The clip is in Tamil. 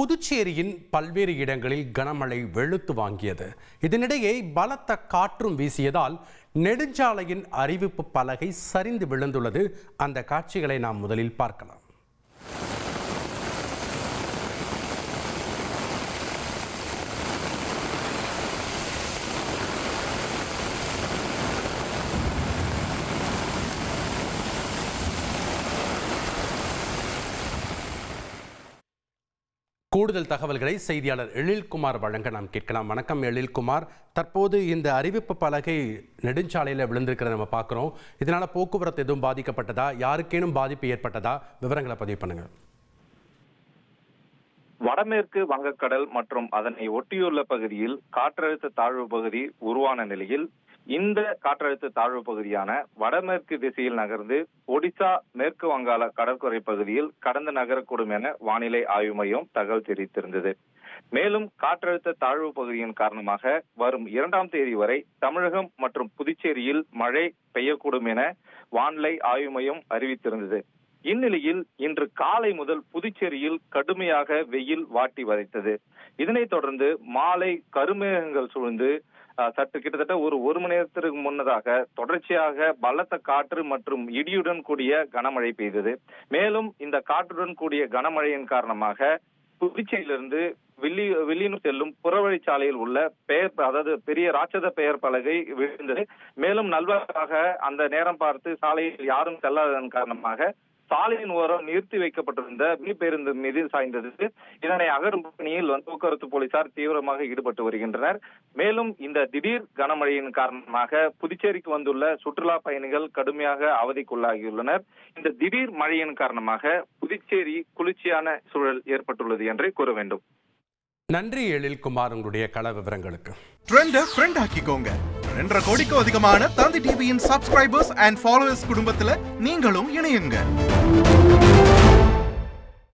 புதுச்சேரியின் பல்வேறு இடங்களில் கனமழை வெளுத்து வாங்கியது. இதனிடையே பலத்த காற்றும் வீசியதால் நெடுஞ்சாலையின் அறிவிப்பு பலகை சரிந்து விழுந்துள்ளது. அந்த காட்சிகளை நாம் முதலில் பார்க்கலாம். கூடுதல் தகவல்களை செய்தியாளர் எழில்குமார் வழங்க நாம் கேட்கலாம். வணக்கம் எழில்குமார், தற்போது இந்த அறிவிப்பு பலகை நெடுஞ்சாலையில் விழுந்திருக்கிறத நம்ம பார்க்குறோம். இதனால போக்குவரத்து எதுவும் பாதிக்கப்பட்டதா, யாருக்கேனும் பாதிப்பு ஏற்பட்டதா, விவரங்களை பதிவு பண்ணுங்க. வடமேற்கு வங்கக்கடல் மற்றும் அதனை ஒட்டியுள்ள பகுதியில் காற்றழுத்த தாழ்வு பகுதி உருவான நிலையில் இந்த காற்றழுத்த தாழ்வு பகுதியான வடமேற்கு திசையில் நகர்ந்து ஒடிசா மேற்கு வங்காள கடற்கரை பகுதியில் கடந்து நகரக்கூடும் என வானிலை ஆய்வு மையம் தகவல் தெரிவித்திருந்தது. மேலும் காற்றழுத்த தாழ்வு பகுதியின் காரணமாக வரும் 2ஆம் தேதி வரை தமிழகம் மற்றும் புதுச்சேரியில் மழை பெய்யக்கூடும் என வானிலை ஆய்வு மையம் அறிவித்திருந்தது. இந்நிலையில் இன்று காலை முதல் புதுச்சேரியில் கடுமையாக வெயில் வாட்டி வதைத்தது. இதனைத் தொடர்ந்து மாலை கருமேகங்கள் சூழ்ந்து சற்று கிட்டத்தட்ட ஒரு மணி நேரத்திற்கு முன்னதாக தொடர்ச்சியாக பலத்த காற்று மற்றும் இடியுடன் கூடிய கனமழை பெய்தது. மேலும் இந்த காற்றுடன் கூடிய கனமழையின் காரணமாக புதுச்சேரியிலிருந்து வில்லியனூர் செல்லும் புறவழிச்சாலையில் உள்ள பெரிய ராட்சத பெயர் பலகை விழுந்தது. மேலும் நல்வாக அந்த நேரம் பார்த்து சாலையில் யாரும் செல்லாததன் காரணமாக சாலையின் ஓரம் நிறுத்தி வைக்கப்பட்டிருந்த பேருந்து மீது சாய்ந்தது. இதனை அகற்றும் பணியில் போக்குவரத்து போலீசார் தீவிரமாக ஈடுபட்டு வருகின்றனர். மேலும் இந்த திடீர் கனமழையின் காரணமாக புதுச்சேரிக்கு வந்துள்ள சுற்றுலா பயணிகள் கடுமையாக அவதிக்குள்ளாகியுள்ளனர். இந்த திடீர் மழையின் காரணமாக புதுச்சேரி குளிர்ச்சியான சூழல் ஏற்பட்டுள்ளது என்றே கூற வேண்டும். நன்றி எழில்குமார், உங்களுடைய கள விவரங்களுக்கு. ட்ரெண்டை ஃப்ரெண்ட் ஆக்கிக்கோங்க. 2.5 கோடிக்கும் அதிகமான தந்தி டிவியின் சப்ஸ்கிரைபர்ஸ் அண்ட் ஃபாலோவர்ஸ் குடும்பத்துல நீங்களும் இணையுங்க.